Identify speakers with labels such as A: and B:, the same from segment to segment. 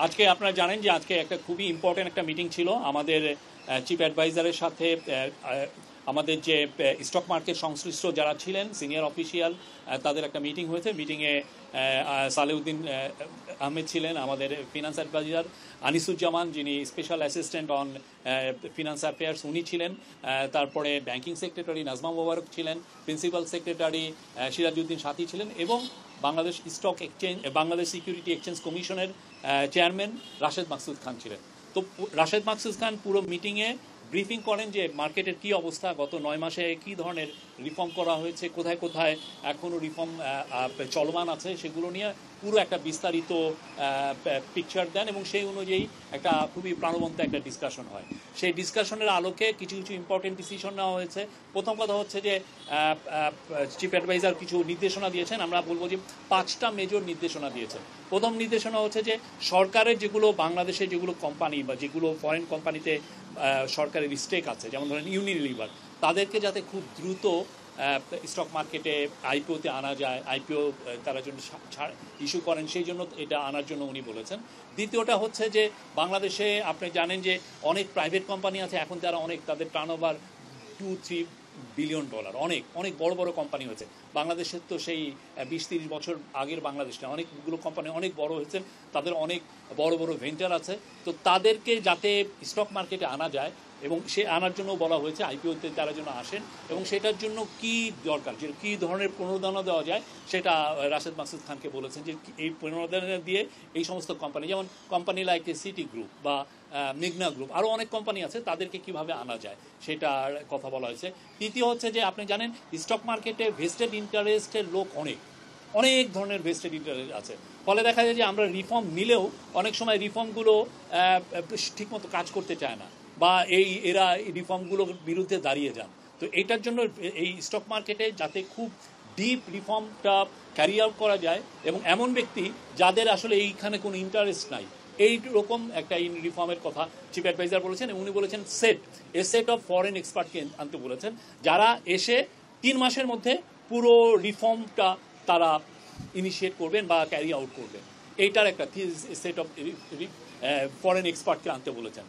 A: আজকে আপনারা জানেন যে আজকে একটা খুবই ইম্পর্টেন্ট একটা মিটিং ছিল আমাদের চিফ অ্যাডভাইজারের সাথে। আমাদের যে স্টক মার্কেট সংশ্লিষ্ট যারা ছিলেন সিনিয়র অফিসিয়াল, তাদের একটা মিটিং হয়েছে। মিটিংয়ে সালেউদ্দিন আহমেদ ছিলেন, আমাদের ফিনান্স অ্যাডভাইজার আনিসুজ্জামান যিনি special assistant on finance affairs উনি ছিলেন, তারপরে ব্যাংকিং সেক্রেটারি নাজমা মোবারক ছিলেন, প্রিন্সিপাল সেক্রেটারি সিরাজউদ্দিন সাথী ছিলেন, এবং Bangladesh stock exchange Bangladesh security exchange কমিশনের চেয়ারম্যান রাশেদ মাকসুদ খান ছিলেন। তো রাশেদ মাকসুদ খান পুরো মিটিংয়ে ব্রিফিং করেন যে মার্কেটের কি অবস্থা, গত 9 মাসে কি ধরনের রিফর্ম করা হয়েছে, কোথায় কোথায় এখনও রিফর্ম চলমান আছে, সেগুলো নিয়ে পুরো একটা বিস্তারিত পিকচার দেন, এবং সেই অনুযায়ী একটা খুবই প্রাণবন্ত একটা ডিসকাশন হয়। সেই ডিসকাশনের আলোকে কিছু কিছু ইম্পর্টেন্ট ডিসিশন নেওয়া হয়েছে। প্রথম কথা হচ্ছে যে চিফ অ্যাডভাইজার কিছু নির্দেশনা দিয়েছেন, আমরা বলবো যে 5টা মেজর নির্দেশনা দিয়েছেন। প্রথম নির্দেশনা হচ্ছে যে সরকারের যেগুলো বাংলাদেশে যেগুলো কোম্পানি বা যেগুলো ফরেন কোম্পানিতে সরকারের স্টেক আছে, যেমন ধরেন ইউনিলিভার, তাদেরকে যাতে খুব দ্রুত স্টক মার্কেটে আইপিওতে আনা যায়, আইপিও তারা জন্য ইস্যু করেন, সেই জন্য এটা আনার জন্য উনি বলেছেন। দ্বিতীয়টা হচ্ছে যে বাংলাদেশে আপনি জানেন যে অনেক প্রাইভেট কোম্পানি আছে, এখন তারা অনেক তাদের টার্নওভার $2-3 বিলিয়ন, অনেক অনেক বড় বড় কোম্পানি হয়েছে। বাংলাদেশের তো সেই 20-30 বছর আগের বাংলাদেশটা অনেকগুলো কোম্পানি অনেক বড় হয়েছে, তাদের অনেক বড় বড় ভেঞ্চার আছে। তো তাদেরকে যাতে স্টক মার্কেটে আনা যায়, এবং সে আনার জন্য বলা হয়েছে আইপিওতে তারা যেন আসেন, এবং সেটার জন্য কি দরকার, যে কী ধরনের প্রণোদনা দেওয়া যায়, সেটা রাশেদ মাকসুদ খানকে বলেছেন যে এই প্রণোদনা দিয়ে এই সমস্ত কোম্পানি, যেমন কোম্পানি লাইক সিটি গ্রুপ বা মেঘনা গ্রুপ, আরও অনেক কোম্পানি আছে, তাদেরকে কিভাবে আনা যায় সেটার কথা বলা হয়েছে। তৃতীয় হচ্ছে যে আপনি জানেন স্টক মার্কেটে ভেস্টেড ইন্টারেস্টের লোক অনেক ধরনের ভেস্টেড ইন্টারেস্ট আছে। ফলে দেখা যায় যে আমরা রিফর্ম নিলেও অনেক সময় রিফর্মগুলো ঠিকমতো কাজ করতে চায় না, বা এরা রিফর্মগুলোর বিরুদ্ধে দাঁড়িয়ে যান। তো এটার জন্য এই স্টক মার্কেটে যাতে খুব ডিপ রিফর্মটা ক্যারি আউট করা যায়, এবং এমন ব্যক্তি যাদের আসলে এইখানে কোনো ইন্টারেস্ট নাই, এই রকম একটা রিফর্মের কথা চিফ অ্যাডভাইজার বলেছেন। উনি বলেছেন সেট অফ ফরেন এক্সপার্টকে আনতে বলেছেন, যারা এসে 3 মাসের মধ্যে পুরো রিফর্মটা তারা ইনিশিয়েট করবেন বা ক্যারি আউট করবেন। এইটার একটা সেট অফ ফরেন এক্সপার্টকে আনতে বলেছেন।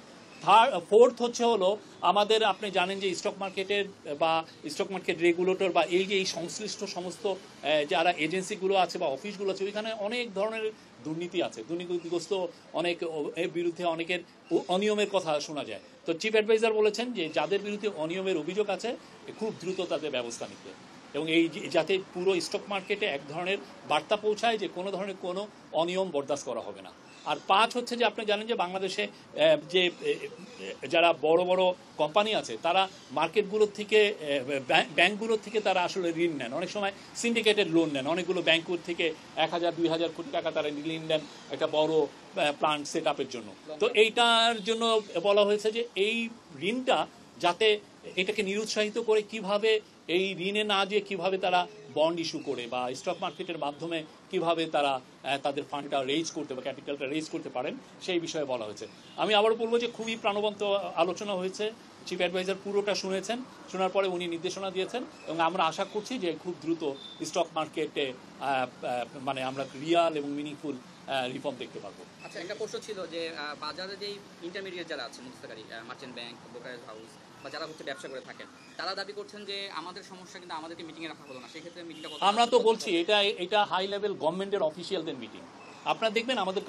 A: ফোর্থ হচ্ছে হলো আমাদের, আপনি জানেন যে স্টক মার্কেটের বা স্টক মার্কেট রেগুলেটর বা এই যে এই সংশ্লিষ্ট সমস্ত যারা এজেন্সিগুলো আছে বা অফিসগুলো আছে, ওইখানে অনেক ধরনের দুর্নীতি আছে, দুর্নীতিগ্রস্ত অনেক এর বিরুদ্ধে অনেকের অনিয়মের কথা শোনা যায়। তো চিফ অ্যাডভাইজার বলেছেন যে যাদের বিরুদ্ধে অনিয়মের অভিযোগ আছে খুব দ্রুত তাদের ব্যবস্থা নিতে, এবং এই যাতে পুরো স্টক মার্কেটে এক ধরনের বার্তা পৌঁছায় যে কোনো ধরনের কোনো অনিয়ম বরদাস্ত করা হবে না। আর 5 হচ্ছে যে আপনি জানেন যে বাংলাদেশে যে যারা বড় বড় কোম্পানি আছে, তারা মার্কেটগুলোর থেকে ব্যাংকগুলোর থেকে তারা আসলে ঋণ নেন, অনেক সময় সিন্ডিকেটেড লোন নেন, অনেকগুলো ব্যাংকগুলোর থেকে 1000-2000 কোটি টাকা তারা ঋণ নেন একটা বড় প্ল্যান্ট সেট আপের জন্য। তো এইটার জন্য বলা হয়েছে যে এই ঋণটা যাতে এটাকে নিরুৎসাহিত করে কিভাবে এই ঋণে না যেয়ে কিভাবে তারা বন্ড ইস্যু করে বা স্টক মার্কেটের মাধ্যমে কিভাবে তারা তাদের ফান্ডটা রেজ করতে বা ক্যাপিটালটা রেজ করতে পারেন, সেই বিষয়ে বলা হয়েছে। আমি আবারও বলবো যে খুবই প্রাণবন্ত আলোচনা হয়েছে। চিফ অ্যাডভাইজার পুরোটা শুনেছেন, শোনার পরে উনি নির্দেশনা দিয়েছেন, এবং আমরা আশা করছি যে খুব দ্রুত স্টক মার্কেটে মানে আমরা রিয়াল এবং মিনিংফুল রিফর্ম দেখতে পারবো।
B: আচ্ছা, একটা প্রশ্ন ছিল যে বাজারে যেই ইন্টারমিডিয়েট যারা আছে, মুদ্রাকারী, মার্চেন্ট ব্যাংক, ব্রোকারেজ হাউস বা যারা হচ্ছে ব্যবসা করে থাকেন, তারা দাবি করছেন যে আমাদের সমস্যা কিন্তু আমাদেরকে মিটিংয়ে রাখা হলো না, সেই ক্ষেত্রে মিটিংটা
A: আমরা তো বলছি এটা হাই লেভেল গভর্নমেন্টের অফিসিয়ালদের মিটিং। আপনারা দেখবেন আমাদের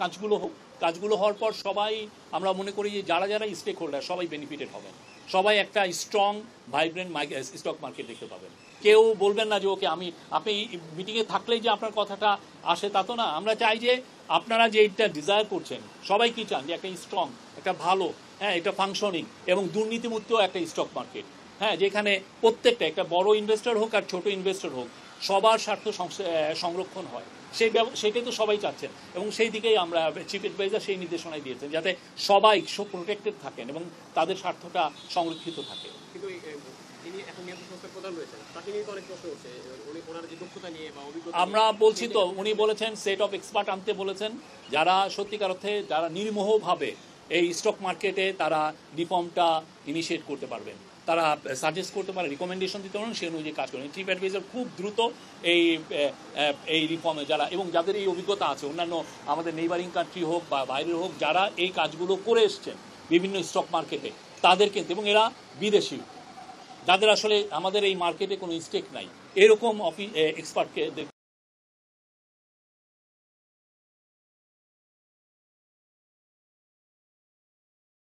A: কাজগুলো হওয়ার পর সবাই, আমরা মনে করি যে যারা যারা স্টেক হোল্ডার সবাই বেনিফিটেড হবেন, সবাই একটা স্ট্রং ভাইব্রেন্ট স্টক মার্কেট দেখতে পাবেন। কেউ বলবেন না যে ওকে আপনি মিটিংয়ে থাকলেই যে আপনার কথাটা আসে তা তো না। আমরা চাই যে আপনারা যে এটা ডিজায়ার করছেন, সবাই কি চান যে একটা স্ট্রং, একটা ভালো, এটা ফাংশনিং এবং দুর্নীতিমুক্ত একটা স্টক মার্কেট, যেখানে প্রত্যেকটা একটা বড় ইনভেস্টর হোক আর ছোট ইনভেস্টর হোক, সবার স্বার্থ সংরক্ষণ হয়, সেটাই তো সবাই চাচ্ছেন, এবং সেই দিকেই আমরা চিফ অ্যাডভাইজার সেই নির্দেশনায় দিয়েছেন যাতে সবাই প্রোটেক্টেড থাকেন এবং তাদের স্বার্থটা সংরক্ষিত থাকে।
C: কিন্তু তিনি এখন নিয়ন্ত্রণ সংস্থার প্রধান রয়েছেন, তাকে নিয়ে তো অনেক প্রশ্ন হচ্ছে, উনি ওনার যে দক্ষতা নিয়ে বা অভিজ্ঞতা,
A: আমরা বলছি তো উনি বলেছেন সেট অফ এক্সপার্ট আনতে বলেছেন, যারা সত্যিকার অর্থে যারা নির্মোহভাবে এই স্টক মার্কেটে তারা রিফর্মটা ইনিশিয়েট করতে পারবেন, তারা সাজেস্ট করতে পারে, রিকমেন্ডেশন দিতে পারেন, সে অনুযায়ী কাজ করেন। চিপ অ্যাডভাইজার খুব দ্রুত এই রিফর্মে যারা এবং যাদের এই অভিজ্ঞতা আছে, অন্যান্য আমাদের নেইবারিং কান্ট্রি হোক বা বাইরের হোক, যারা এই কাজগুলো করে এসছেন বিভিন্ন স্টক মার্কেটে, তাদের কিন্তু, এবং এরা বিদেশি, যাদের আসলে আমাদের এই মার্কেটে কোনো স্টেক নাই, এরকম এক্সপার্টকে